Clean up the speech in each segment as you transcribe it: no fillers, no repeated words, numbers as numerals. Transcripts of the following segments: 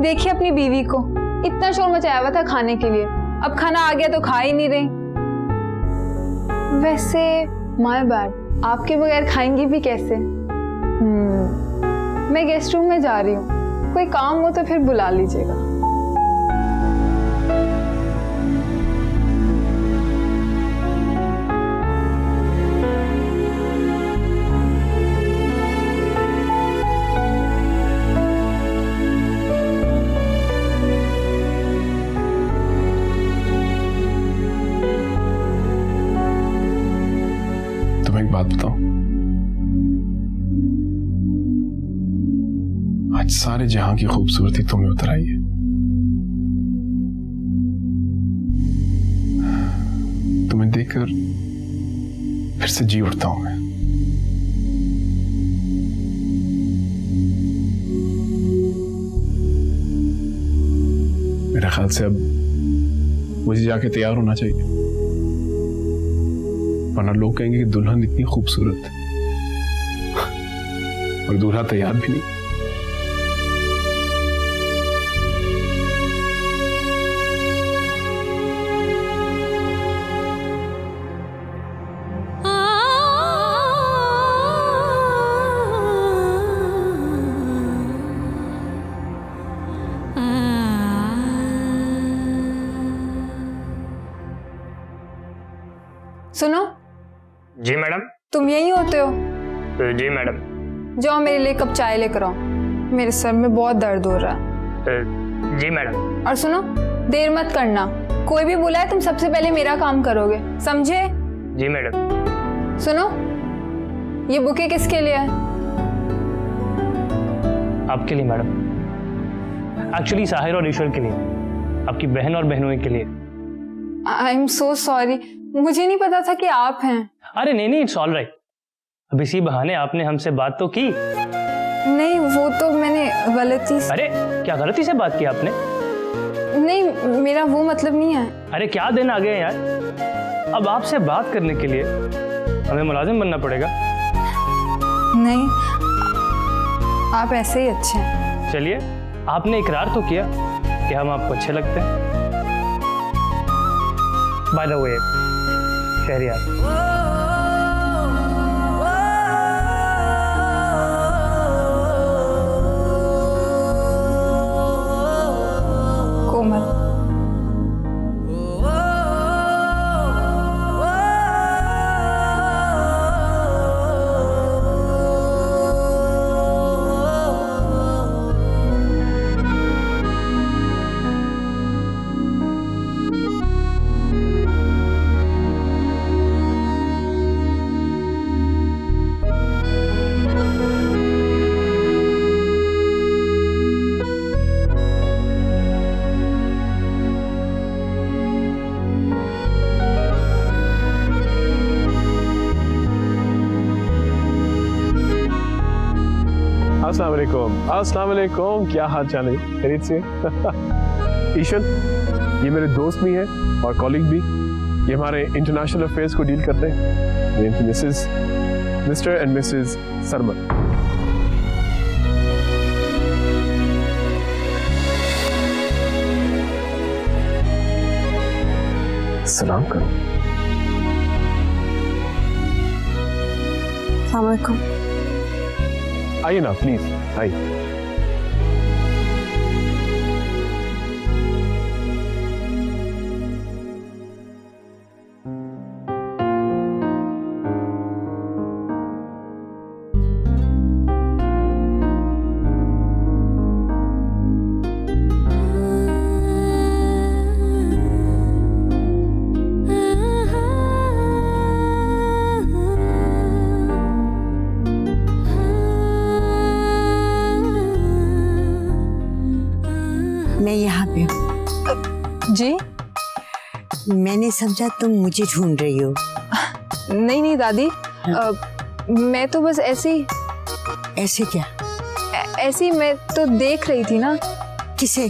देखिए अपनी बीवी को, इतना शोर मचाया हुआ था खाने के लिए, अब खाना आ गया तो खा ही नहीं रही। वैसे माय बैड, आपके बगैर खाएंगी भी कैसे? मैं गेस्ट रूम में जा रही हूँ, कोई काम हो तो फिर बुला लीजिएगा। एक बात बताओ, आज सारे जहां की खूबसूरती तुम्हें उतर आई है। तुम्हें देखकर फिर से जी उठता हूं मैं। मेरे ख्याल से अब मुझे जाके तैयार होना चाहिए, वरना लोग कहेंगे कि दुल्हन इतनी खूबसूरत और दूल्हा तैयार भी नहीं। सुनो। जी मैडम। तुम यही होते हो? जी मैडम। जाओ मेरे लिए कप चाय लेकर आओ, मेरे सर में बहुत दर्द हो रहा है। जी मैडम। और सुनो, देर मत करना, कोई भी बुलाए तुम सबसे पहले मेरा काम करोगे, समझे? जी मैडम। सुनो, ये बुके किसके लिए है? आपके लिए मैडम, एक्चुअली साहिर और ईश्वर के लिए, आपकी बहन और बहनों के लिए। आई एम सो सॉरी, मुझे नहीं पता था कि आप हैं। अरे नहीं, इट्स ऑल राइट। अब इसी बहाने आपने हमसे बात तो की। नहीं, वो तो मैंने गलती से। अरे क्या गलती से बात की आपने? नहीं, मेरा वो मतलब नहीं है। अरे क्या दिन आ गए यार, अब आपसे बात करने के लिए हमें मुलाजिम बनना पड़ेगा। नहीं, आप ऐसे ही अच्छे हैं। चलिए, आपने इकरार तो किया कि हम आपको अच्छे लगते हैं। बाय द वे शहरियार, कोमल, अस्सलाम वालेकुम, क्या हाल चाल है? खैरियत से? ईशन, ये मेरे दोस्त भी हैं और कॉलीग भी, ये हमारे इंटरनेशनल अफेयर्स को डील करते हैं। This is mister and Mrs सरमन। सलाम करो। अस्सलाम वालेकुम। आइए ना प्लीज, आइए। मैं यहाँ पे हूँ। जी? मैंने समझा तुम मुझे ढूंढ रही हो। नहीं दादी, मैं तो बस ऐसे ही। ऐसे क्या? ऐसे ही मैं तो देख रही थी ना। किसे?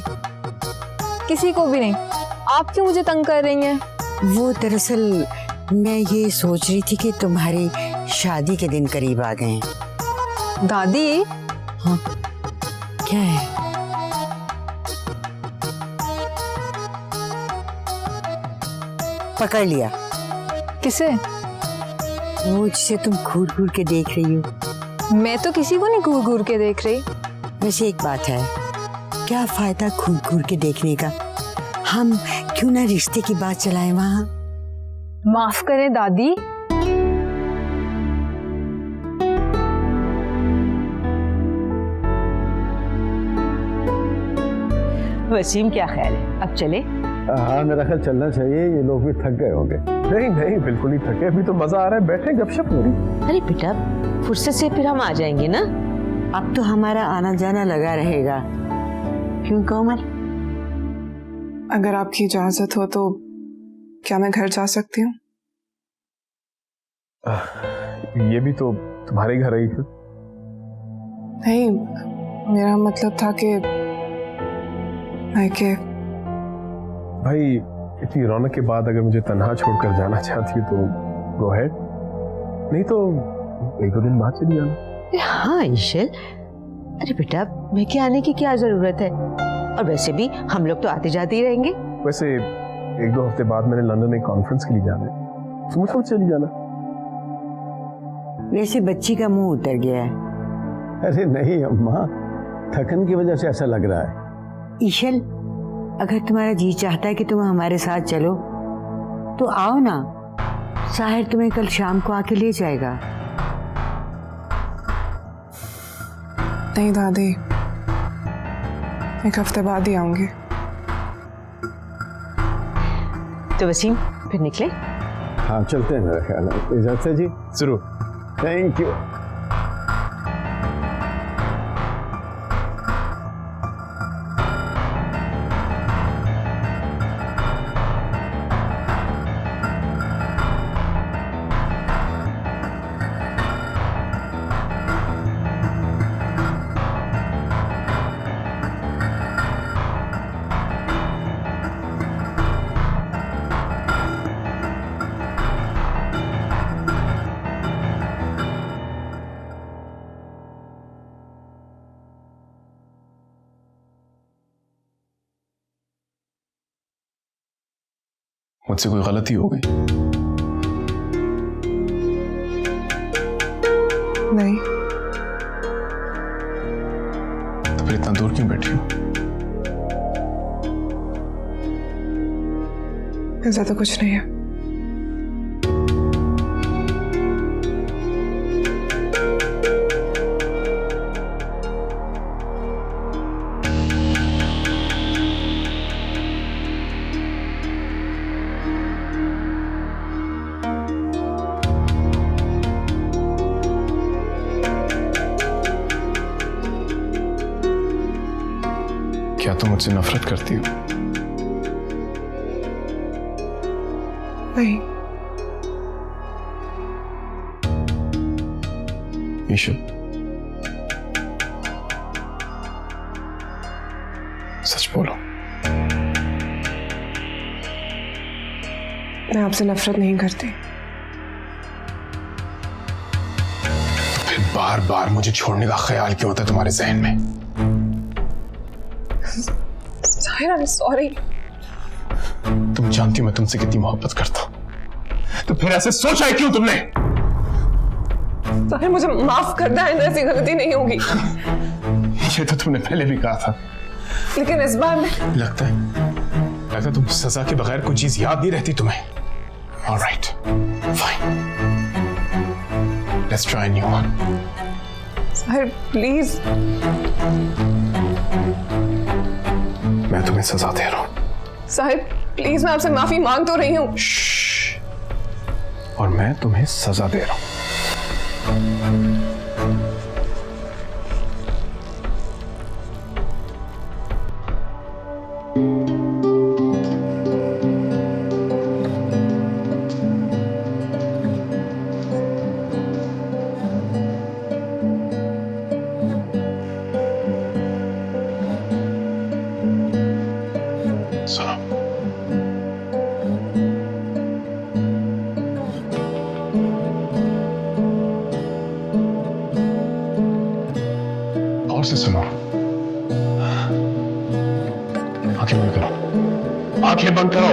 किसी को भी नहीं। आप क्यों मुझे तंग कर रही हैं? वो दरअसल मैं ये सोच रही थी कि तुम्हारी शादी के दिन करीब आ गए हैं। दादी? हाँ, क्या है? पकड़ लिया। किसे? वो जिसे तुम घूर घूर के देख रही हो। मैं तो किसी को नहीं घूर घूर के देख रही। वैसे एक बात है, क्या फायदा घूर घूर के देखने का? हम क्यों ना रिश्ते की बात चलाएं वहां? माफ करें दादी, वसीम क्या ख्याल है, अब चले? हाँ मेरा ख्याल चलना चाहिए, ये लोग भी थक गए होंगे। नहीं नहीं बिल्कुल नहीं थके, अभी तो मजा आ रहा है, बैठे गपशप हो रही। अरे बेटा फुर्सत से फिर हम आ जाएंगे ना। अब तो हमारा आना जाना लगा रहेगा, क्यों कोमल? अगर आपकी इजाजत हो तो क्या मैं घर जा सकती हूँ? ये भी तो तुम्हारे घर आई थी। नहीं, मेरा मतलब था कि भाई इतनी रौनक के बाद अगर मुझे तन्हा छोड़कर जाना चाहती हो तो गो अहेड, नहीं तो एक दो दिन बाद चली जाना। अरे हाँ ईशल, अरे बेटा मैं क्या आने की क्या जरूरत है, और वैसे भी हम लोग तो आते जाते ही रहेंगे। वैसे एक दो हफ्ते बाद मैंने लंदन में कॉन्फ्रेंस के लिए जाना है, तुम सब चली जाना। वैसे बच्ची का मुंह उतर गया है। अरे नहीं अम्मा, थकन की वजह से ऐसा लग रहा है। ईशल, अगर तुम्हारा जी चाहता है कि तुम हमारे साथ चलो तो आओ ना, साहिर तुम्हें कल शाम को आके ले जाएगा। नहीं दादी, एक हफ्ते बाद ही आऊंगी। तो वसीम फिर निकले? हाँ चलते हैं मेरा ख्याल है। इजाजत है जी। जरूर। Thank you. मुझसे कोई गलती हो गई? नहीं। तो फिर इतना दूर क्यों बैठी हो? ऐसा तो कुछ नहीं है। क्या तुम मुझसे नफरत करती हो? नहीं। ईशा, सच बोलो। मैं आपसे नफरत नहीं करती। तो फिर बार बार मुझे छोड़ने का ख्याल क्यों होता है तुम्हारे जहन में? साहिर, आई एम सॉरी। तुम जानती हो मैं तुमसे कितनी मोहब्बत करता हूं, तो फिर ऐसे सोचा है क्यों तुमने? साहिर, मुझे माफ कर दे, आइंदा ऐसी गलती नहीं होगी। ये तो तुमने पहले भी कहा था। लेकिन इस बार मैं लगता है तुम सजा के बगैर कोई चीज याद नहीं रहती तुम्हें। Alright, fine, let's try new one. Sahir please. मैं तुम्हें सजा दे रहा हूं। साहिर प्लीज, मैं आपसे माफी मांग तो रही हूं। और मैं तुम्हें सजा दे रहा हूं। और से सुनो, आंखें बंद करो, आंखें बंद करो।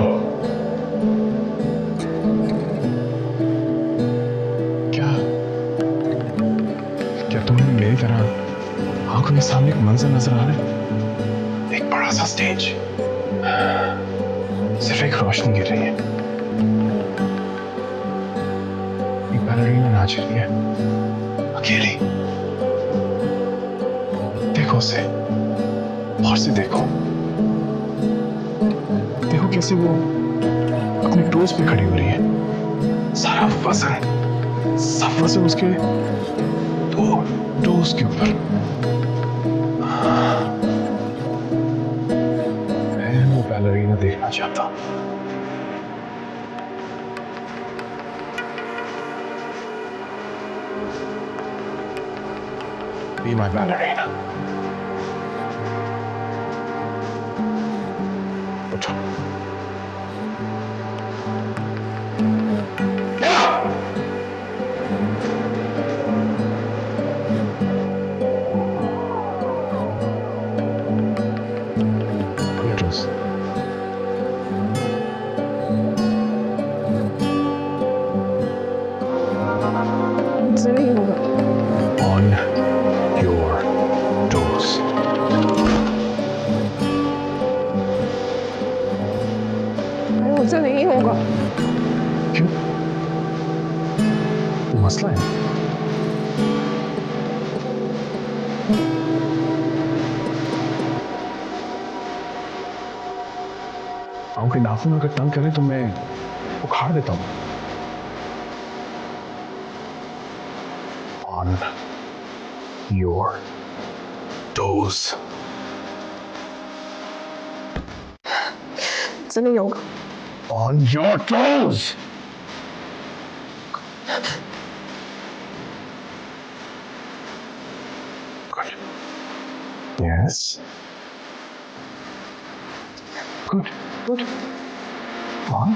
आंखों के सामने एक मंजर नजर आ रहा है, एक बड़ा सा स्टेज, सिर्फ एक रोशनी गिर रही है, एक बैलरीना नाच रही है अकेली। देखो उसे, और से देखो, देखो कैसे वो अपने टोज पे खड़ी हो रही है, सारा वजन, सब वजन उसके दो टोज के ऊपर। मैं वो बैलरीना देखना चाहता हूं। Be my ballerina. उठो। मुझसे नहीं होगा। On your toes. मुझसे नहीं होगा। क्यों? कोई मसला है? पाँव के नाखून अगर तंग करे तो मैं उखाड़ देता हूँ। On your toes. मुझसे नहीं होगा। On your toes. Good. Yes. Good. Good. On.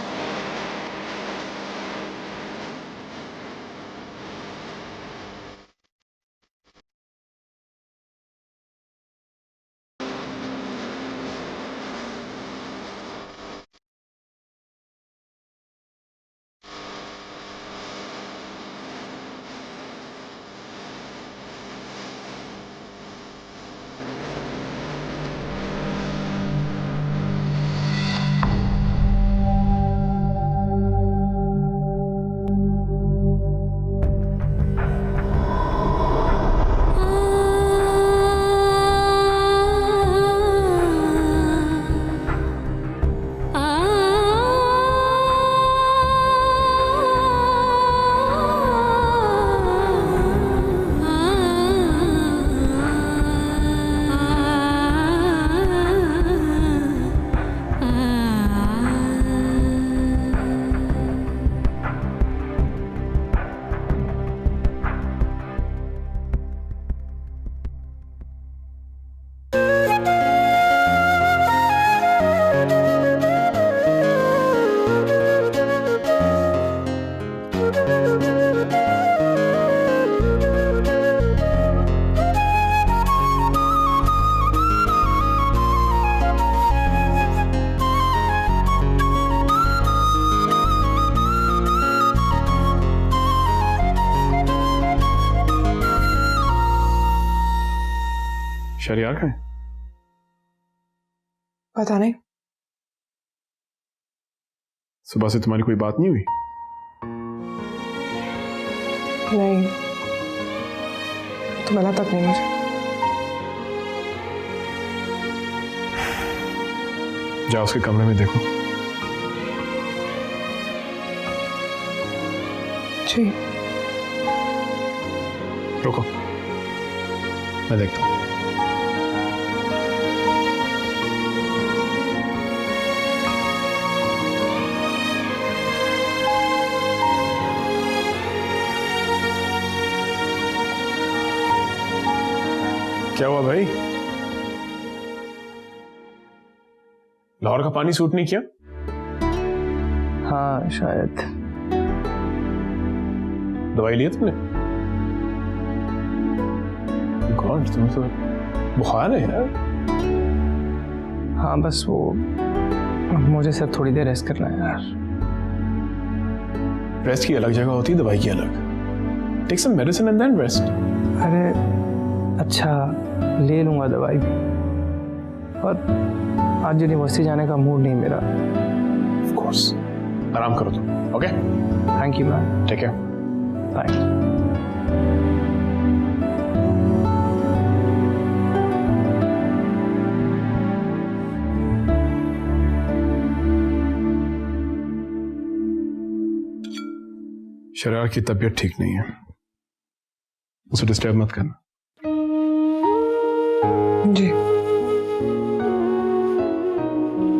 Shahriar कहाँ है? पता नहीं। सुबह से तुम्हारी कोई बात नहीं हुई? नहीं, तो मिला तक नहीं मुझे। जाओ उसके कमरे में देखो। जी। रुको, मैं देखता हूँ। क्या हुआ भाई? लाहौर का पानी सूट नहीं किया? हाँ शायद। दवाई लिया तुमने? गॉड, तुम्हें तो बुखार है यार। हाँ बस वो मुझे सिर्फ थोड़ी देर रेस्ट करना है यार। रेस्ट की अलग जगह होती है, दवाई की अलग। Take some medicine and then rest. अरे अच्छा ले लूँगा दवाई भी। और आज यूनिवर्सिटी जाने का मूड नहीं मेरा। ऑफ कोर्स, आराम करो तुम। Okay, thank you ma'am. ठीक है। थैंक्स। शरार की तबीयत ठीक नहीं है, उसे डिस्टर्ब मत करना। जी।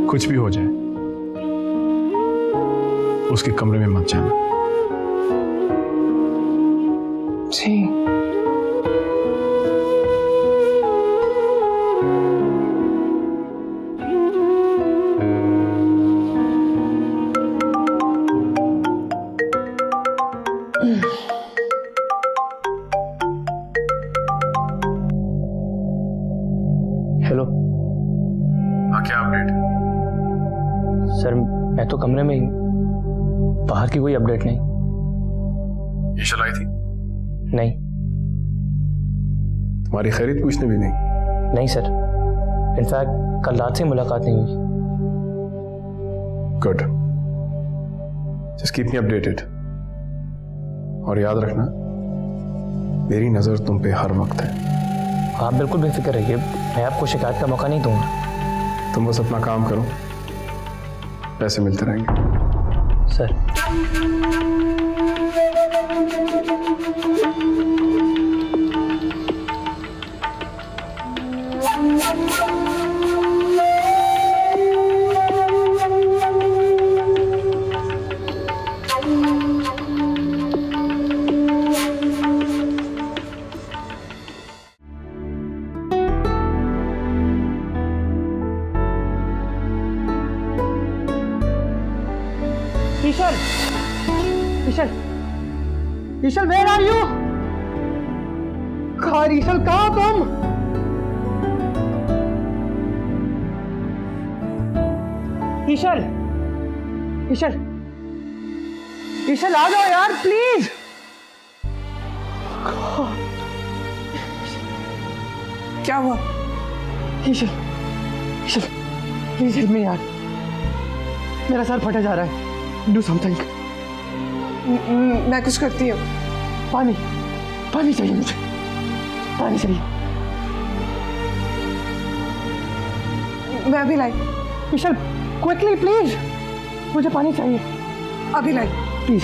कुछ भी हो जाए उसके कमरे में मत जाना। जी। हेलो हाँ, क्या अपडेट? सर, मैं तो कमरे में ही हूँ, बाहर की कोई अपडेट नहीं। ईशल आई थी? नहीं। तुम्हारी खैरियत पूछने भी नहीं? नहीं सर, इनफैक्ट कल रात से मुलाकात नहीं हुई। Good, just keep me updated. और याद रखना, मेरी नजर तुम पे हर वक्त है। आप बिल्कुल बेफिक्र रहिए, मैं आपको शिकायत का मौका नहीं दूंगा। तुम बस अपना काम करो, पैसे मिलते रहेंगे। Sir, Ishal, Ishal, Ishal, where are you? कार, ईशल, कहाँ तुम? ईशल, ईशल, ईशल, आ जाओ यार प्लीज। क्या हुआ? ईशल, ईशल, प्लीज हेल्प मी यार, मेरा सर फटा जा रहा है। Do something. मैं कुछ करती हूँ। पानी, पानी चाहिए मुझे, पानी चाहिए। मैं अभी लाई। ईशल, क्विकली प्लीज, मुझे पानी चाहिए, अभी लाई। प्लीज।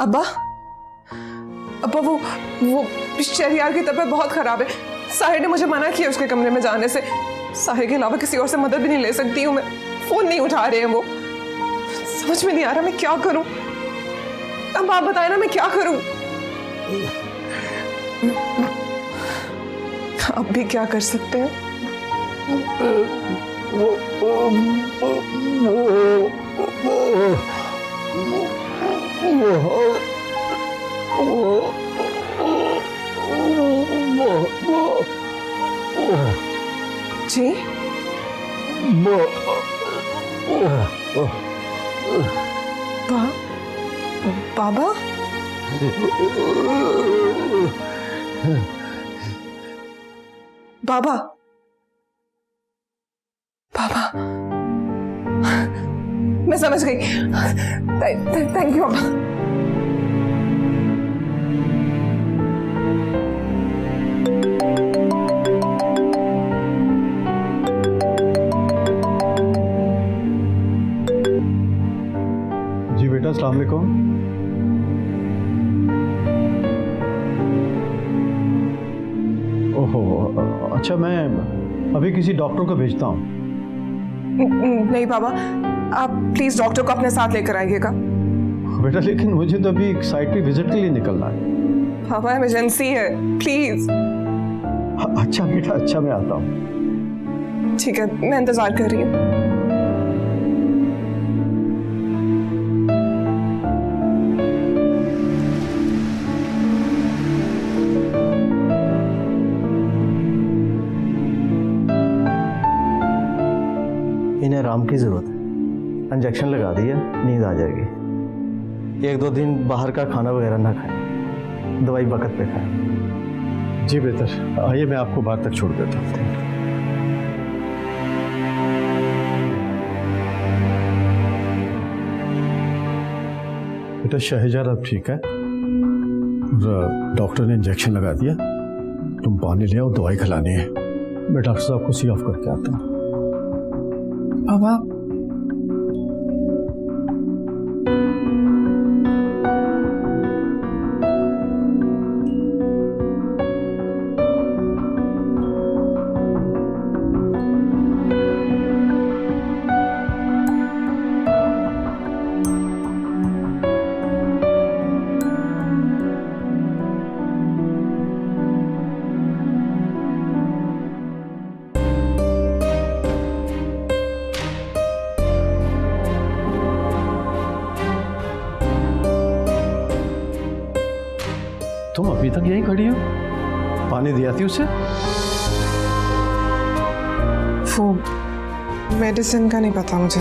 अब्बा, अब्बा, वो शहरियार की तबीयत बहुत खराब है। साहिर ने मुझे मना किया उसके कमरे में जाने से। साहिर के अलावा किसी और से मदद भी नहीं ले सकती हूँ मैं। फोन नहीं उठा रहे हैं वो। समझ में नहीं आ रहा मैं क्या करूं। अब आप बताएं ना, मैं क्या करूं। आप भी क्या कर सकते हैं? जी? बाबा? बाबा? बाबा? मैं समझ गई। थैंक यू बाबा। जी बेटा, अस्सलाम वालेकुम। ओहो, अच्छा मैं अभी किसी डॉक्टर को भेजता हूँ। नहीं पापा, आप प्लीज डॉक्टर को अपने साथ लेकर आइएगा। बेटा लेकिन मुझे तो अभी एक साइट पे विजिट के लिए निकलना है। पापा इमरजेंसी है, प्लीज। अच्छा बेटा, अच्छा मैं आता हूँ। ठीक है, मैं इंतजार कर रही हूँ। इन्हें आराम की ज़रूरत है। इंजेक्शन लगा दिया, नींद आ जाएगी। 1-2 दिन बाहर का खाना वगैरह ना खाएं, दवाई वक्त पे खाएं। जी बेहतर, आइए मैं आपको बाहर तक छोड़ देता हूँ। बेटा शहजाद अब ठीक है, डॉक्टर ने इंजेक्शन लगा दिया। तुम पानी ले आओ, दवाई खिलानी है। मैं डॉक्टर साहब को सी ऑफ करके आता हूँ। पापा तुम अभी तक यहीं खड़ी हो? पानी दिया थी उसे? वो मेडिसिन का नहीं पता मुझे।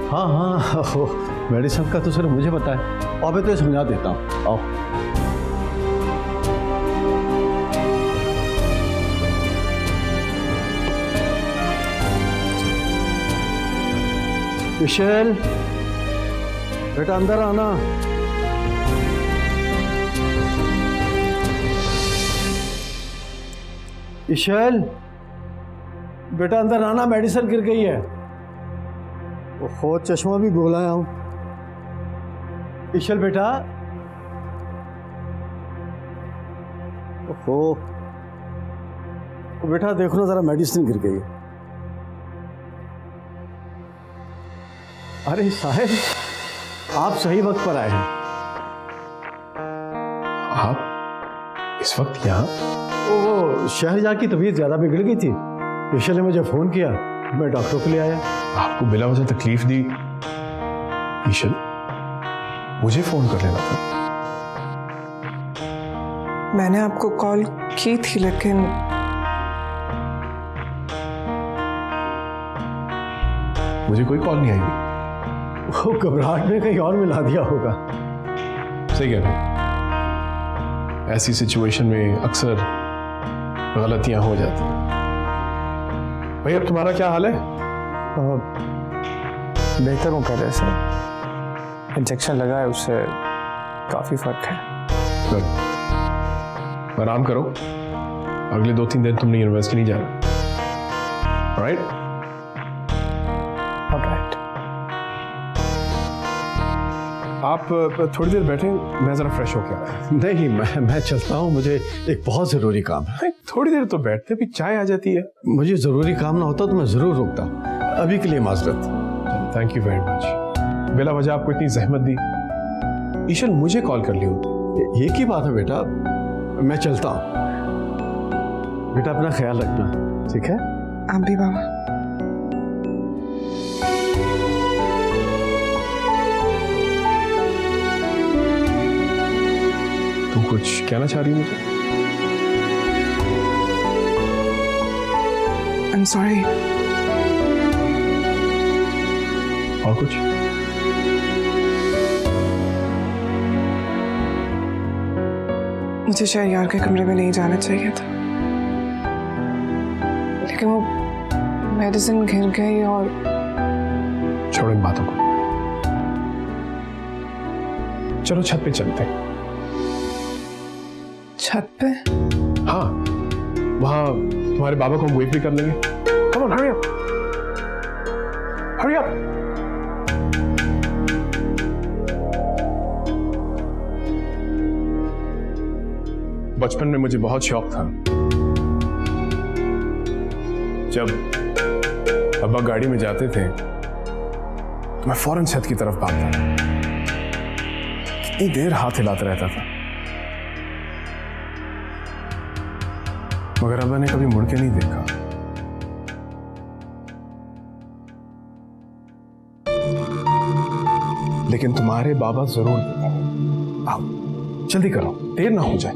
हाँ हाँ, वो मेडिसिन का तो सिर्फ मुझे पता है। और मैं तो समझा देता हूँ, आओ। विशेल, बेटा अंदर आना। इशल, बेटा अंदर आना, मेडिसिन गिर गई है। ओहो, चश्मा भी भूलाया हूं। इशल बेटा, ओहो बेटा देखो ना जरा, मेडिसिन गिर गई है। अरे साहिब, आप सही वक्त पर आए हैं। आप इस वक्त यहाँ? वो शहरजाद की तबीयत ज्यादा बिगड़ गई थी, ईशल ने मुझे फोन किया, मैं डॉक्टर को ले आया। आपको बिला वजह तकलीफ दी? ईशल, मुझे फोन कर लेना था। मैंने आपको कॉल की थी लेकिन मुझे कोई कॉल नहीं आई। वो घबराहट में कहीं और मिला दिया होगा। सही कह रहे हैं, ऐसी सिचुएशन में अक्सर गलतियां हो जाती हैं। भाई अब तुम्हारा क्या हाल है? बेहतर हूँ पहले से। इंजेक्शन लगा है, उससे काफ़ी फर्क है। गुड, आराम करो। अगले 2-3 दिन तुमने यूनिवर्सिटी नहीं जाना, राइट? राइट। आप थोड़ी देर बैठे, मैं जरा फ्रेश होके आता हूं। नहीं, मैं चलता हूँ, मुझे एक बहुत जरूरी काम है। थोड़ी देर तो बैठते भी चाय आ जाती है। मुझे जरूरी काम ना होता तो मैं जरूर रुकता। अभी के लिए माजरत। Thank you very much. बिला वजह आपको इतनी जहमत दी। ईशल, मुझे कॉल कर ली होती। एक ही बात है बेटा, मैं चलता हूँ। बेटा अपना ख्याल रखना, ठीक है? आप भी बाबा। तुम कुछ कहना चाह रही हो मुझे? I'm sorry। और कुछ? मुझे शहरयार के कमरे में नहीं जाना चाहिए था, लेकिन वो मेडिसिन गिर गई और छोड़ो इन बातों को, चलो छत पे चलते हैं। छत पे? हाँ, वहां तुम्हारे बाबा को हम वेट भी कर लेंगे। Come on, hurry up, hurry up. बचपन में मुझे बहुत शौक था जब अब्बा गाड़ी में जाते थे तो मैं फौरन छत की तरफ भागता था। कितनी देर हाथ हिलाता रहता था, मगर अब्बा ने कभी मुड़ के नहीं देखा। लेकिन तुम्हारे बाबा जरूर देखेंगे। आओ जल्दी करो, देर ना हो जाए।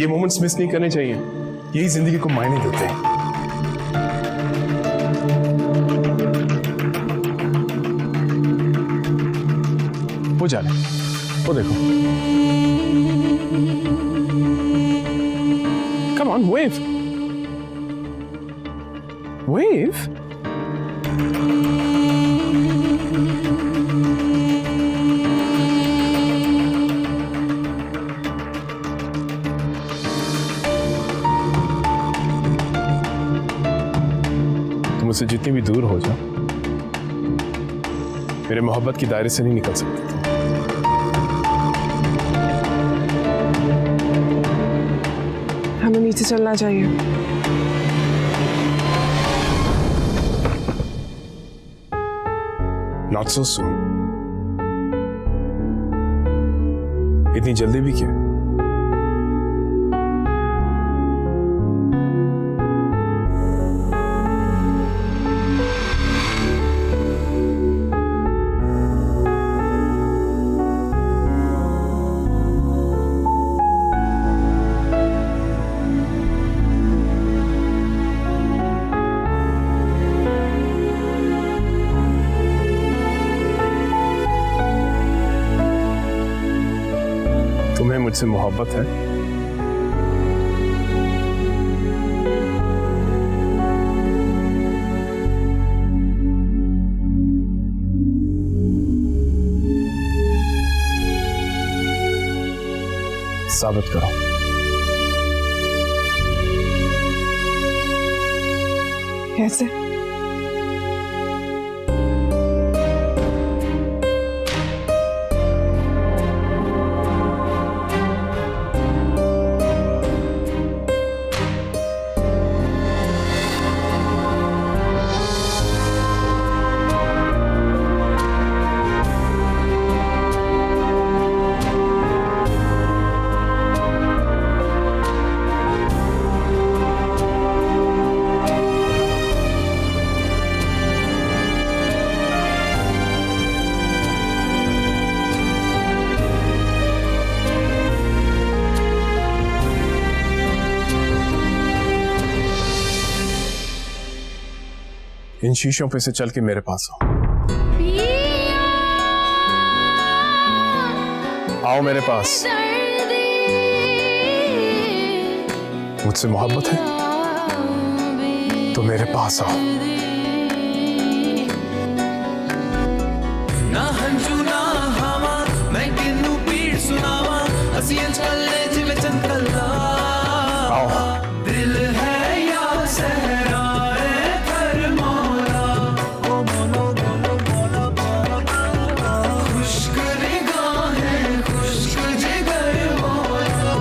ये मोमेंट्स मिस नहीं करने चाहिए, यही जिंदगी को मायने देते हैं। वो जा रहे, वो देखो। Come on, wave. Wave? तुम मुझसे जितनी भी दूर हो जाओ, मेरे मोहब्बत की दायरे से नहीं निकल सकते। हमें नीचे चलना चाहिए। Not so soon. इतनी जल्दी भी क्या? तुम्हें मुझसे मोहब्बत है? साबित करो। कैसे? इन शीशों पे से चल के मेरे पास आओ मेरे पास। मुझसे मोहब्बत है तो मेरे पास आओ। ना हंजू ना हवा मैं किन्नू पीड़ सुनावा हसियन चले जिवे चंकला आओ। दिल है या सहराए कर मौला ओ मोनो मोनो मोनो मोनो खुश्क निगाहें खुश्क जिगर मौला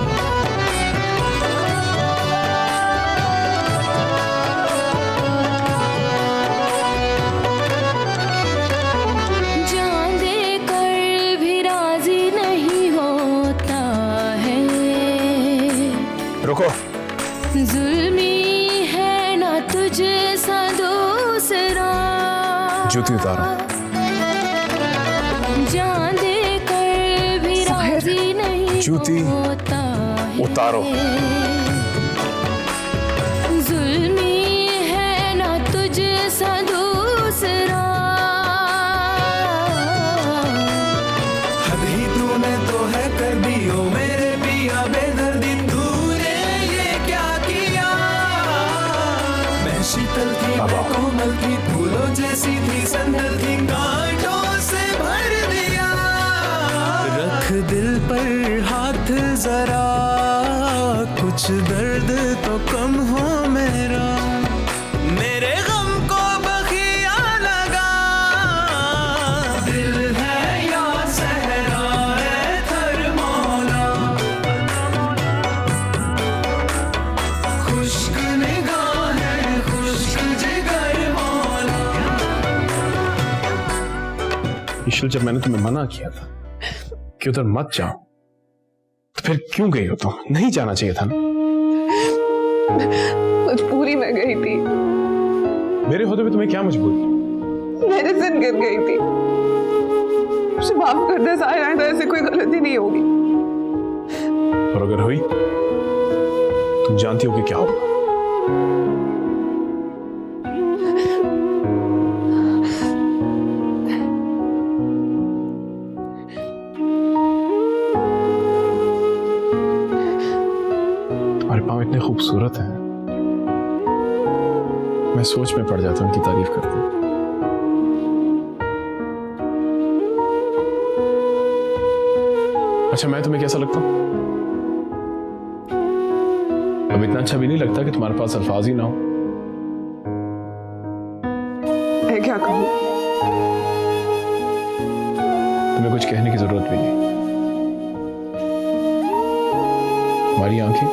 जान दे कर भी राजी नहीं होता है। रुको। जुल्मी है ना तुझे सा दूसरा। जूती उतारो। जान दे कर भी राजी नहीं जूती होता है। उतारो। जुल्मी है ना तुझे सा दूसरा। हद ही तूने तो है कर दी ओ मेरे पिया बेदर्दी तूने ये क्या किया। मैं शीतल थी मैं कोमल थी फूलों जैसी थी संदल थी कांटों से भर दिया। रख दिल पर हाथ जरा कुछ दर्द तो कम हो मेरा। मेरे गम को बखिया लगा दिल है या सहराए थर मौला खुश्क निगाहें ईशल, जब मैंने तुम्हें मना किया था कि उधर मत जाओ, तो फिर क्यों गई हो तुम? नहीं जाना चाहिए था ना। मजबूरी में गई थी। मेरे होते हुए तुम्हें क्या मजबूरी? मेडिसिन गिर गई थी। मुझे माफ कर दे साहिर, आइंदा ऐसी कोई गलती नहीं होगी। और अगर हुई, तुम जानती हो कि क्या होगा। तुम्हारे पाँव इतने खूबसूरत हैं, मैं सोच में पड़ जाता हूं उनकी तारीफ करते हुए। अच्छा, मैं तुम्हें कैसा लगता हूं? अब इतना अच्छा भी नहीं लगता कि तुम्हारे पास अल्फाज ही ना हो। मैं क्या कहूं? तुम्हें कुछ कहने की जरूरत भी नहीं। हमारी आंखें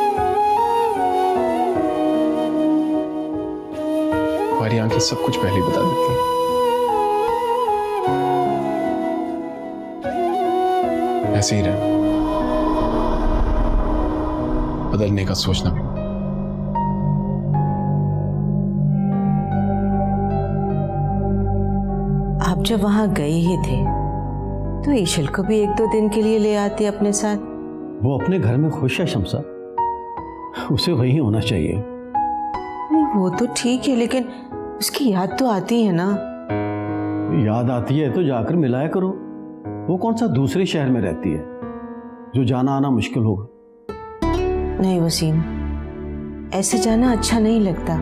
सब कुछ पहले बता देती हैं। ऐसे ही रहना, बदलने का सोचना भी। आप जब वहां गए ही थे तो ईशल को भी 1-2 दिन के लिए ले आती अपने साथ। वो अपने घर में खुश है शमसा, उसे वही होना चाहिए। नहीं, वो तो ठीक है, लेकिन उसकी याद तो आती है ना। याद आती है तो जाकर मिलाया करो। वो कौन सा दूसरे शहर में रहती है जो जाना आना मुश्किल होगा? नहीं वसीम, ऐसे जाना अच्छा नहीं लगता।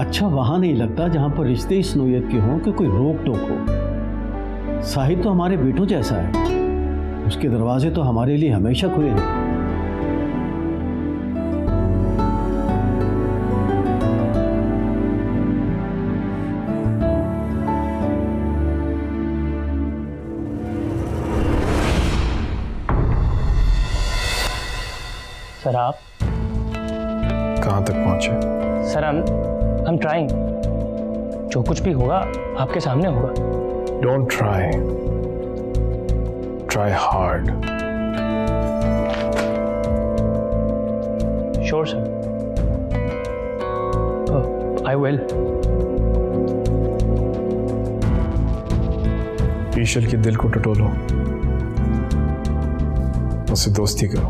अच्छा वहां नहीं लगता जहां पर रिश्ते इस नोयत के हों कि कोई रोक टोक हो। साहिद तो हमारे बेटों जैसा है, उसके दरवाजे तो हमारे लिए हमेशा खुले हैं। सर आप कहां तक पहुंचे? Sir I'm trying। जो कुछ भी होगा आपके सामने होगा। Don't try, try hard। Sure sir, I will। ईशल के दिल को टटोलो, उससे दोस्ती करो।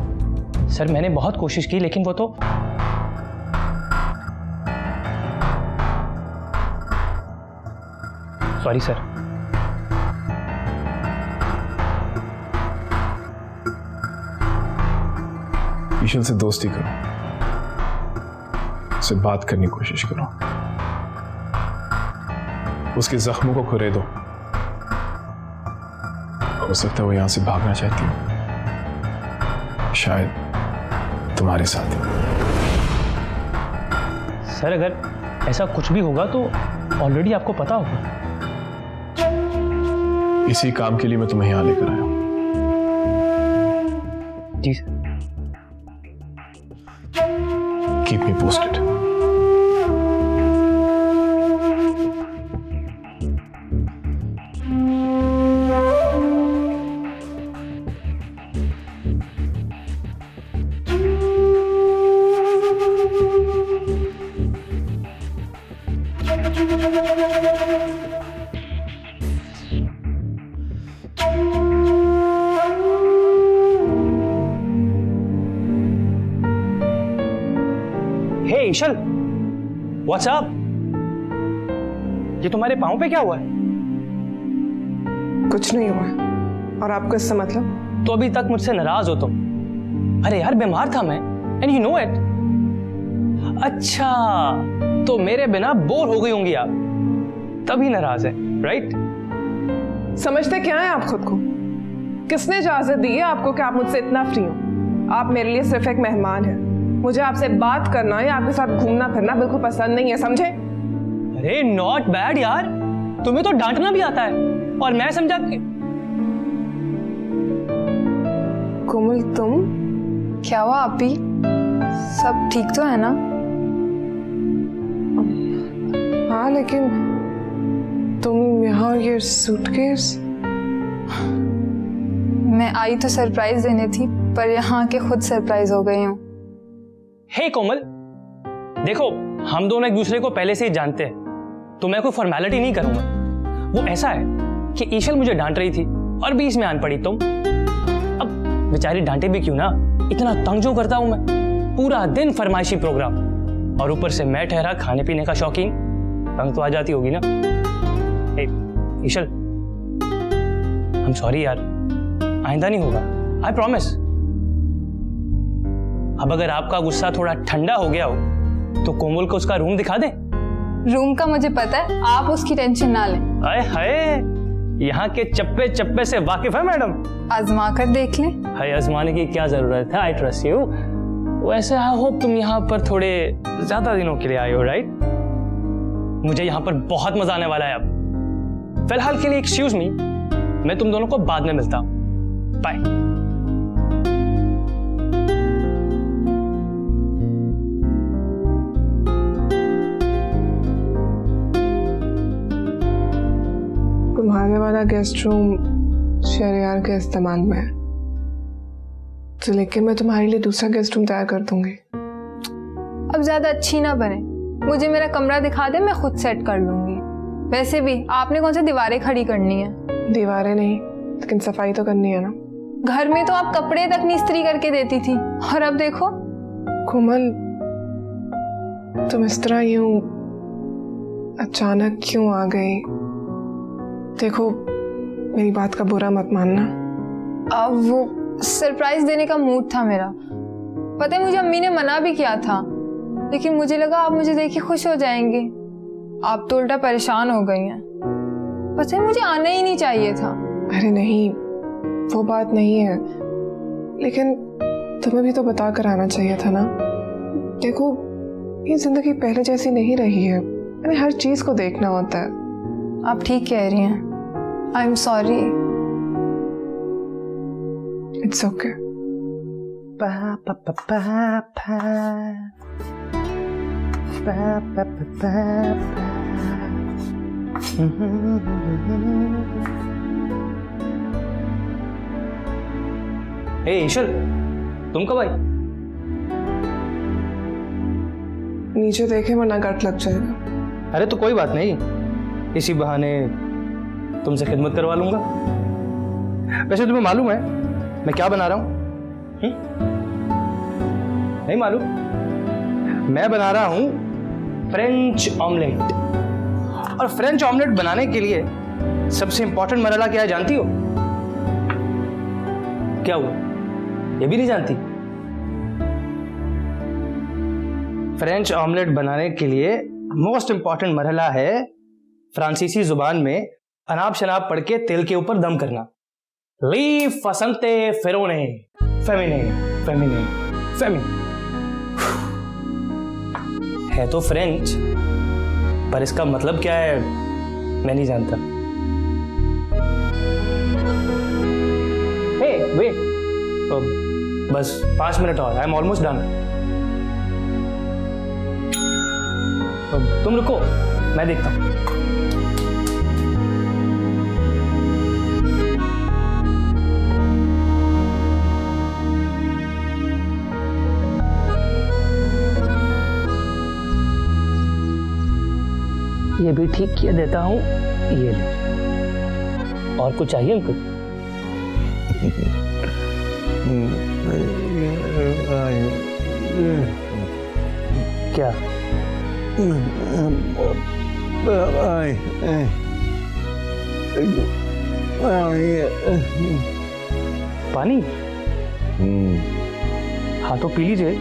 सर मैंने बहुत कोशिश की, लेकिन वो तो सॉरी सर। ईशल से दोस्ती करो, उससे बात करने की कोशिश करो, उसके जख्मों को खुरेदो। हो सकता है वो यहां से भागना चाहती हो, शायद तुम्हारे साथ। सर अगर ऐसा कुछ भी होगा तो ऑलरेडी आपको पता होगा। इसी काम के लिए मैं तुम्हें यहां लेकर आया हूं। जी sir. Keep me posted. Hey Ishal, what's up? ये तुम्हारे पाँव पे क्या हुआ है? कुछ नहीं हुआ। और आपको इससे मतलब? तो अभी तक मुझसे नाराज हो तुम। अरे यार बीमार था मैं, एंड यू नो इट। अच्छा, तो मेरे बिना बोर हो गई होंगी आप, तभी नाराज है, राइट? समझते क्या है आप खुद को? किसने इजाजत दी है आपको कि आप मुझसे इतना फ्री हो? आप मेरे लिए सिर्फ एक मेहमान हैं। मुझे आपसे बात करना या आपके साथ घूमना फिरना बिल्कुल पसंद नहीं है, समझे? अरे नॉट बैड यार, तुम्हें तो डांटना भी आता है, और मैं समझा कि कोमल तुम? क्या हुआ आपी? सब ठीक तो है ना? हाँ, लेकिन तुम यहाँ ये सूटकेस? मैं आई तो सरप्राइज देने थी, पर यहाँ के खुद सरप्राइज हो गई हूँ। हे कोमल, देखो हम दोनों एक दूसरे को पहले से ही जानते हैं, तो मैं कोई फॉर्मेलिटी नहीं करूंगा। वो ऐसा है कि ईशल मुझे डांट रही थी और बीच में आन पड़ी तुम। अब बेचारी डांटे भी क्यों ना, इतना तंग जो करता हूं मैं, पूरा दिन फरमाइशी प्रोग्राम, और ऊपर से मैं ठहरा खाने पीने का शौकीन, तंग तो आ जाती होगी ना। ए, ईशल, आई एम सॉरी यार, आइंदा नहीं होगा, आई प्रॉमिस। अब अगर आपका गुस्सा थोड़ा ठंडा हो गया हो तो कोमल को उसका रूम दिखा दें। रूम का मुझे पता है, आप उसकी टेंशन ना लें। अरे हाय, यहाँ के चप्पे चप्पे से वाकिफ है मैडम। आजमा कर देख लें। हाय, आजमाने की क्या जरूरत है, आई ट्रस्ट यू। वैसे आई होप तुम यहाँ पर थोड़े ज्यादा दिनों के लिए आए हो, राइट? मुझे यहाँ पर बहुत मजा आने वाला है। अब फिलहाल के लिए एक्सक्यूज मी, मैं तुम दोनों को बाद में मिलता हूँ। बाय। तुम्हारे वाला गेस्ट रूम शहरयार के इस्तेमाल में है, तो लेकिन मैं तुम्हारे लिए दूसरा गेस्ट रूम तैयार कर दूंगी। अब ज्यादा अच्छी ना बने, मुझे मेरा कमरा दिखा दे, मैं खुद सेट कर लूंगी। वैसे भी आपने कौन सी दीवारें खड़ी करनी है? दीवारें नहीं, लेकिन सफाई तो करनी है ना। घर में तो आप कपड़े तक नहीं इस्त्री करके देती थी, और अब देखो। कोमल, तुम इस तरह यूं अचानक क्यों आ गई? देखो, मेरी बात का बुरा मत मानना। अब वो सरप्राइज देने का मूड था मेरा। पता है, मुझे अम्मी ने मना भी किया था, लेकिन मुझे लगा आप मुझे देख के खुश हो जाएंगे। आप तो उल्टा परेशान हो गई हैं। पता है, मुझे आना ही नहीं चाहिए था। अरे नहीं, वो बात नहीं है, लेकिन तुम्हें भी तो बता कर आना चाहिए था ना। देखो, ये जिंदगी पहले जैसी नहीं रही है, हमें हर चीज को देखना होता है। आप ठीक कह रही हैं। I am sorry. It's okay. ए ईशल, तुम कब आई? नीचे देखे वरना गट लग जाएगा। अरे तो कोई बात नहीं, इसी बहाने तुमसे खिदमत करवा लूंगा। वैसे तुम्हें मालूम है मैं क्या बना रहा हूं? नहीं मालूम? मैं बना रहा हूं फ्रेंच ऑमलेट। और फ्रेंच ऑमलेट बनाने के लिए सबसे इंपॉर्टेंट मसाला क्या है जानती हो? क्या हुआ, ये भी नहीं जानती? फ्रेंच ऑमलेट बनाने के लिए मोस्ट इंपॉर्टेंट मरहला है फ्रांसीसी जुबान में अनाब शनाब पढ़ के तेल के ऊपर दम करना। ली फसंते फेरोने फेमिने फेमिने फेमिन। है तो फ्रेंच, पर इसका मतलब क्या है मैं नहीं जानता। हे वेट, बस 5 मिनट और, आई एम ऑलमोस्ट डन। तुम रुको, मैं देखता हूं। ये भी ठीक किया देता हूं, ये ले। और कुछ चाहिए हमको? क्या? पानी? हाँ तो पी लीजिए,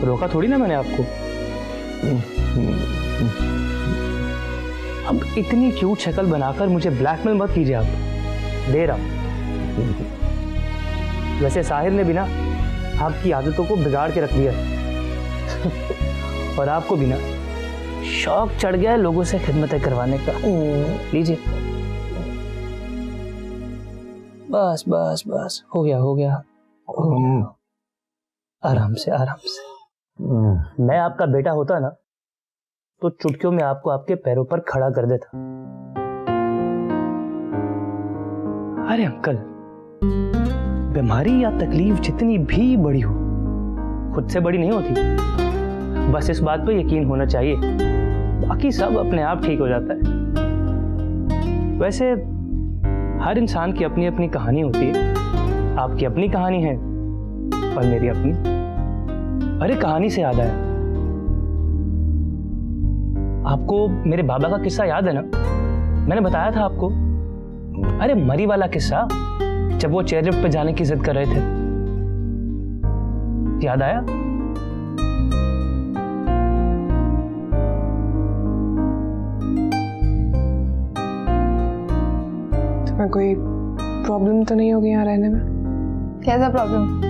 रोका थोड़ी ना मैंने आपको। अब इतनी क्यूट शक्ल बनाकर मुझे ब्लैकमेल मत कीजिए आप, दे रहा हूं। वैसे साहिर ने भी ना आपकी आदतों को बिगाड़ के रख दिया और आपको भी ना शौक चढ़ गया है लोगों से खिदमतें करवाने का। लीजिए, बस बस बस, हो गया हो गया। आराम से आराम से। मैं आपका बेटा होता ना तो चुटकियों में आपको आपके पैरों पर खड़ा कर देता। अरे अंकल, बीमारी या तकलीफ जितनी भी बड़ी हो, खुद से बड़ी नहीं होती। बस इस बात पे यकीन होना चाहिए, बाकी सब अपने आप ठीक हो जाता है। वैसे हर इंसान की अपनी अपनी कहानी होती है। आपकी अपनी कहानी है और मेरी अपनी। अरे कहानी से याद आया, आपको मेरे बाबा का किस्सा याद है ना? मैंने बताया था आपको। अरे मरी वाला किस्सा, जब वो चेयरलिफ्ट पे जाने की जिद कर रहे थे, याद आया? तुम्हें कोई प्रॉब्लम तो नहीं होगी यहाँ रहने में? कैसा प्रॉब्लम?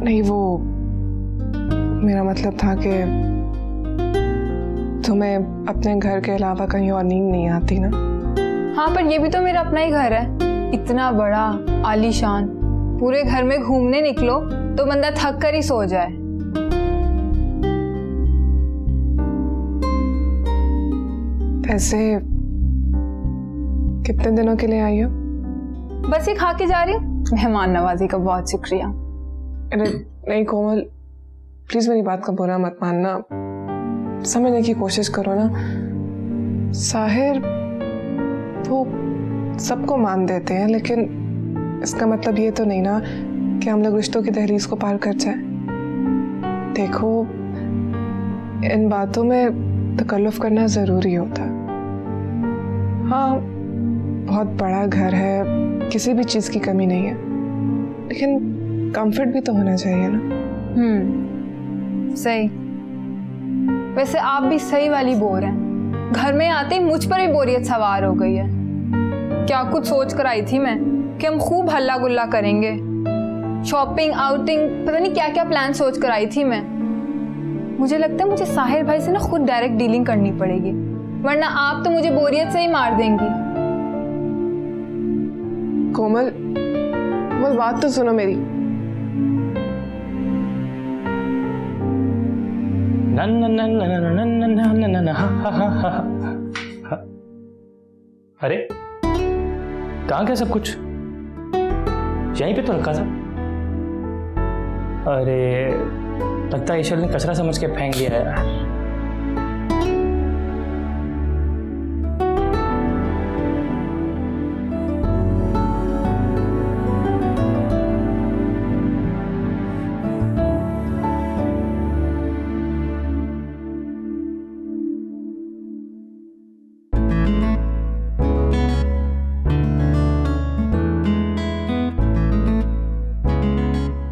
नहीं, वो मेरा मतलब था कि तुम्हें अपने घर के अलावा कहीं और नींद नहीं आती ना? हाँ, पर ये भी तो मेरा अपना ही घर है, इतना बड़ा आलीशान। पूरे घर में घूमने निकलो तो बंदा थक कर ही सो जाए। वैसे कितने दिनों के लिए आई हो? बस ये खा के जा रही हूँ। मेहमान नवाजी का बहुत शुक्रिया। अरे नहीं कोमल, प्लीज मेरी बात का बुरा मत मानना, समझने की कोशिश करो ना। साहिर वो सबको मान देते हैं, लेकिन इसका मतलब ये तो नहीं ना कि हम लोग रिश्तों की दहलीज को पार कर जाए। देखो, इन बातों में तकल्लुफ करना जरूरी होता। हाँ, बहुत बड़ा घर है, किसी भी चीज की कमी नहीं है, लेकिन कंफर्ट भी तो होना चाहिए ना। सही। वैसे आप भी सही वाली बोर हैं। घर में आते ही मुझ पर ही बोरियत सवार हो गई है। क्या कुछ सोच कर आई थी मैं कि हम खूब हल्ला गुल्ला करेंगे, शॉपिंग, आउटिंग, पता नहीं क्या क्या प्लान सोच कर आई थी मैं। मुझे लगता है मुझे साहिर भाई से ना खुद डायरेक्ट डीलिंग करनी पड़ेगी, वरना आप तो मुझे बोरियत से ही मार देंगी। कोमल, बात तो सुनो मेरी। अरे कहाँ गया सब कुछ? यहीं पे तो रखा था। अरे लगता है ईश्वर ने कचरा समझ के फेंक दिया है।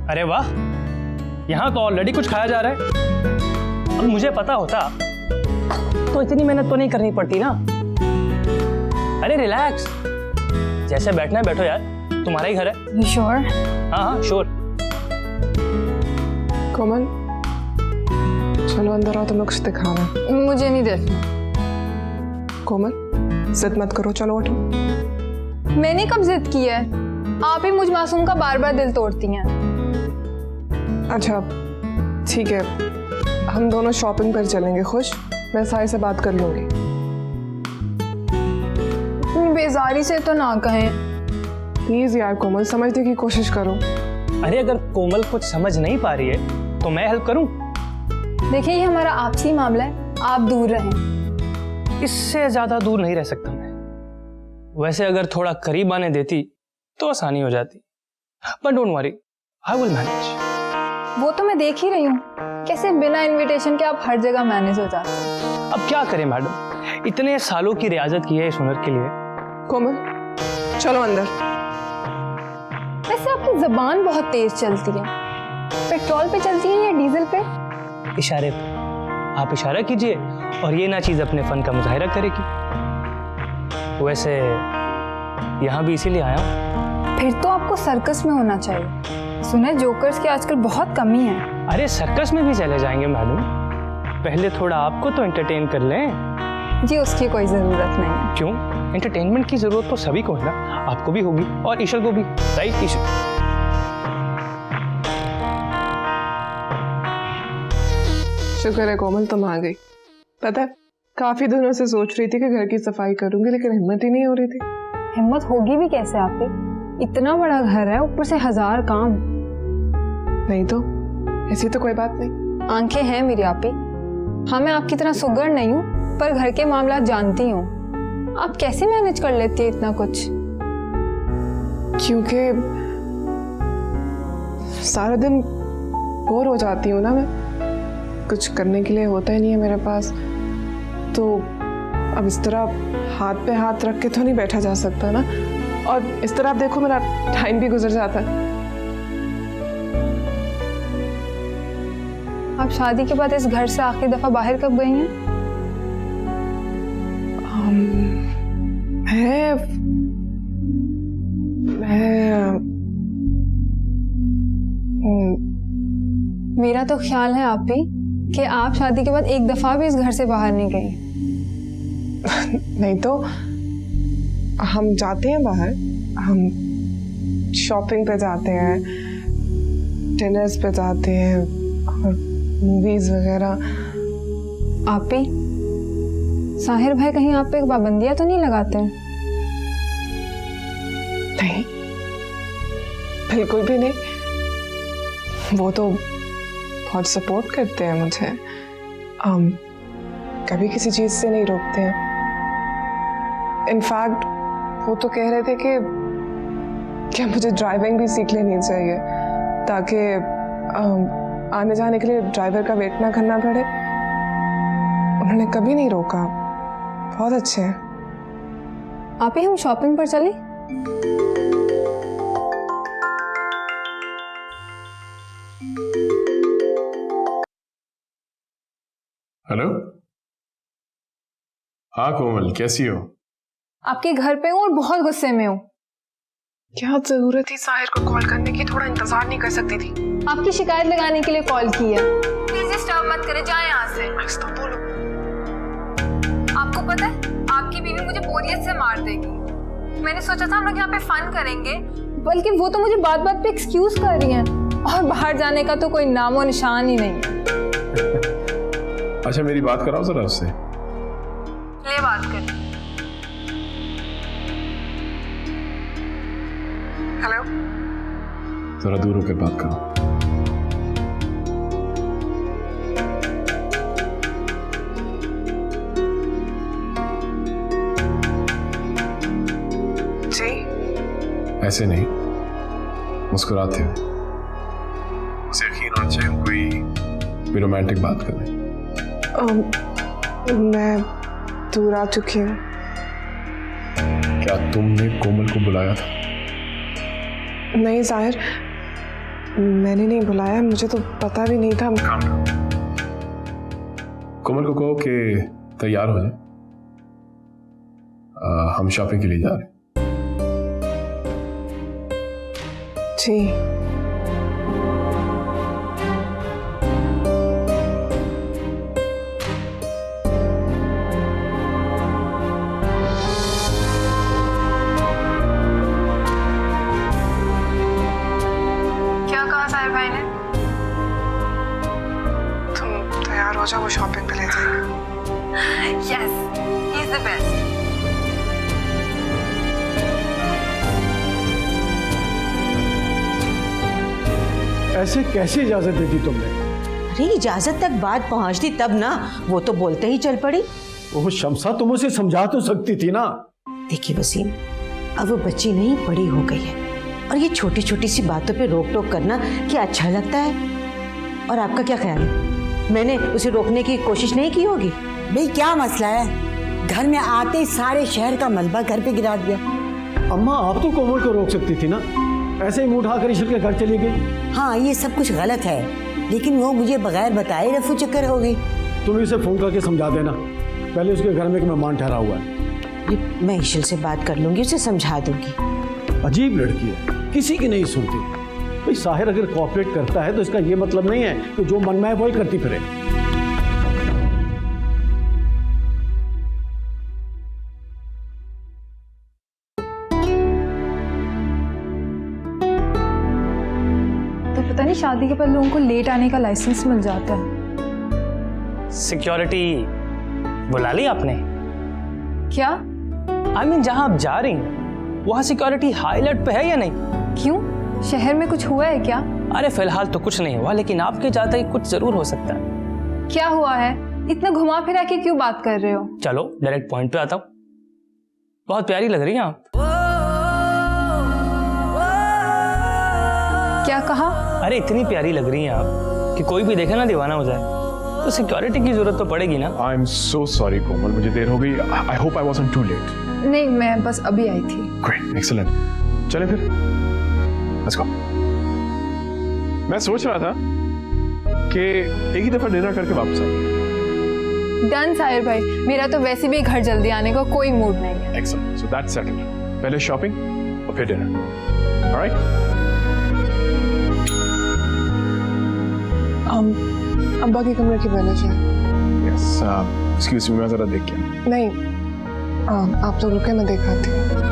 अरे वाह, यहाँ तो ऑलरेडी कुछ खाया जा रहा है। अब मुझे पता होता तो इतनी मेहनत तो नहीं करनी पड़ती ना। अरे रिलैक्स, जैसे बैठना है बैठो यार, तुम्हारा ही घर है। श्योर? हाँ हाँ श्योर। कोमल चलो अंदर आओ, तुम्हें कुछ दिखाना। मुझे नहीं देखना। कोमल जिद मत करो, चलो उठो। मैंने कब जिद की है? आप ही मुझ मासूम का बार बार दिल तोड़ती हैं। अच्छा ठीक है, हम दोनों शॉपिंग पर चलेंगे। खुश? मैं साहिर से बात कर लूंगी। इतनी बेजारी से तो ना कहें। प्लीज यार कोमल, समझने की कोशिश करो। अरे अगर कोमल कुछ समझ नहीं पा रही है तो मैं हेल्प करूं। देखिए, ये हमारा आपसी मामला है, आप दूर रहें। इससे ज्यादा दूर नहीं रह सकता मैं। वैसे अगर थोड़ा करीब आने देती तो आसानी हो जाती, but don't worry, I will manage. वो तो मैं देख ही रही हूँ, कैसे बिना इनविटेशन के आप हर जगह मैनेज हो जाते हैं। अब क्या करें मैडम, इतने सालों की रियाजत की है इस हुनर के लिए। कोमल चलो अंदर। वैसे आपकी जबान बहुत तेज चलती है, पेट्रोल पे चलती है या डीजल पे? इशारे पे। आप इशारा कीजिए और ये ना चीज अपने फन का मुजाहिरा करेगी। वैसे यहाँ भी इसीलिए आया हूँ। फिर तो आपको सर्कस में होना चाहिए। सुना है जोकर्स की आजकल बहुत कमी है। अरे सर्कस में भी चले जाएंगे मैडम, पहले थोड़ा आपको तो एंटरटेन कर लें। जी उसकी कोई जरूरत नहीं है। क्यों? एंटरटेनमेंट की जरूरत तो सभी को है ना, आपको भी होगी और ईशल को भी, राइट ईशल? शुक्र है कोमल तुम आ गई। पता है काफी दिनों से सोच रही थी कि घर की सफाई करूंगी, लेकिन हिम्मत ही नहीं हो रही थी। हिम्मत होगी भी कैसे आप पे? इतना बड़ा घर है, ऊपर से 1000 काम। नहीं तो ऐसी तो कोई बात नहीं। आंखें हैं मेरी आपी। हाँ, मैं आपकी तरह सुगर नहीं हूँ, पर घर के मामला जानती हूँ। आप कैसे मैनेज कर लेती है इतना कुछ? क्योंकि सारा दिन बोर हो जाती हूँ ना मैं, कुछ करने के लिए होता ही नहीं है मेरे पास। तो अब इस तरह हाथ पे हाथ रख के तो नहीं बैठा जा सकता ना, और इस तरह आप देखो मेरा टाइम भी गुजर जाता है। आप शादी के बाद इस घर से आखिरी दफा बाहर कब गई हैं? मेरा तो ख्याल है आप भी कि आप शादी के बाद एक दफा भी इस घर से बाहर नहीं गई। नहीं तो हम जाते हैं बाहर, हम शॉपिंग पे जाते हैं, डिनर्स पे जाते हैं और मूवीज वगैरह। आप भी साहिर भाई कहीं आप पे पाबंदियां तो नहीं लगाते? नहीं, बिल्कुल भी नहीं। वो तो बहुत सपोर्ट करते हैं मुझे, कभी किसी चीज से नहीं रोकते हैं। इनफैक्ट वो तो कह रहे थे कि क्या मुझे ड्राइविंग भी सीख लेनी चाहिए ताकि आने जाने के लिए ड्राइवर का वेट ना करना पड़े। उन्होंने कभी नहीं रोका, बहुत अच्छे हैं। आप ही हम शॉपिंग पर चले? हेलो, हाँ कोमल, कैसी हो? आपके घर पे हूँ और बहुत गुस्से में हूँ। क्या जरूरत थी साहिर को कॉल करने की? थोड़ा इंतजार नहीं कर सकती थी? आपकी शिकायत लगाने के लिए कॉल की है। प्लीज डिस्टर्ब मत करें, जाएं यहाँ से। तो बोलो। आपको पता है आपकी बीवी मुझे बोरियत से मार देगी। मैंने सोचा था हम लोग यहाँ पे फन करेंगे, बल्कि वो तो मुझे बात बात पे एक्सक्यूज कर रही हैं और बाहर जाने का तो कोई नामो निशान ही नहीं है। अच्छा, मेरी बात कराओ जरा उससे। ले बात कर। हेलो, जरा दूर होकर बात करो। जी? ऐसे नहीं, मुस्कुराते हुए। उसे यकीन होना चाहिए हम कोई रोमांटिक बात कर रहे हैं। मैं दूर आ चुकी हूँ। क्या तुमने कोमल को बुलाया था? नहीं जाहिर, मैंने नहीं बुलाया, मुझे तो पता भी नहीं था। कोमल को कहो कि तैयार हो जाए, हम शॉपिंग के लिए जा रहे हैं। जी। भाई ने? तुम तैयार हो जाओ, वो शॉपिंग पे ले जाएंगे। Yes, he's the best. ऐसे कैसे इजाजत देती तुमने? अरे इजाजत तक बात पहुंचती तब ना, वो तो बोलते ही चल पड़ी। ओह शमसा, तुम उसे समझा तो सकती थी ना। देखिए वसीम, अब वो बच्ची नहीं बड़ी हो गई है, और ये छोटी छोटी सी बातों पे रोक टोक करना क्या अच्छा लगता है? और आपका क्या ख्याल है, मैंने उसे रोकने की कोशिश नहीं की होगी? भाई क्या मसला है? घर में आते ही सारे शहर का मलबा घर पे गिरा दिया। अम्मा, आप तो कोमल को रोक सकती थी ना, ऐसे ही मुंह उठाकर ईश्वर के घर चली गई। हाँ, ये सब कुछ गलत है, लेकिन वो मुझे बगैर बताए रफू चक्कर हो गई। तुम इसे फोन करके समझा देना, पहले उसके घर में एक मेहमान ठहरा हुआ है। मैं ईश्वर से बात कर लूंगी, उसे समझा दूंगी। अजीब लड़की है, किसी की नहीं सुनती। भाई साहिर अगर कोऑपरेट करता है तो इसका ये मतलब नहीं है कि जो मन में है वही करती फिरे। तो पता नहीं शादी के बाद लोगों को लेट आने का लाइसेंस मिल जाता है। सिक्योरिटी बुला ली आपने? क्या? I mean, जहां आप जा रही हैं वहाँ सिक्योरिटी हाई अलर्ट पे है या नहीं? क्यों, शहर में कुछ हुआ है क्या? अरे फिलहाल तो कुछ नहीं हुआ, लेकिन आपके जाते ही कुछ जरूर हो सकता है। क्या हुआ है? इतना घुमा फिरा के क्यों बात कर रहे हो? चलो डायरेक्ट पॉइंट पे आता हूँ। बहुत प्यारी लग रही हैं आप। क्या कहा? अरे इतनी प्यारी लग रही हैं आप कि कोई भी देखे ना दीवाना हो जाए। तो सिक्योरिटी की जरूरत तो पड़ेगी ना। आई एम सो सॉरी कोमल, मुझे देर हो गई। I hope I wasn't too late. नहीं, मैं बस अभी आई थी। Great, excellent. चले फिर, लेट्स गो। मैं सोच रहा था कि एक ही दफा डिनर करके वापस आऊं। डन साहिर भाई, मेरा तो वैसे भी घर जल्दी आने का कोई मूड नहीं है। Excellent, so that's settled. पहले शॉपिंग और फिर डिनर, ऑलराइट? अब्बा के कमरे की मैनेज है। यस, एक्सक्यूज मी, मैं जरा देख के। नहीं, आप तो रुके, मैं देखाती हूँ।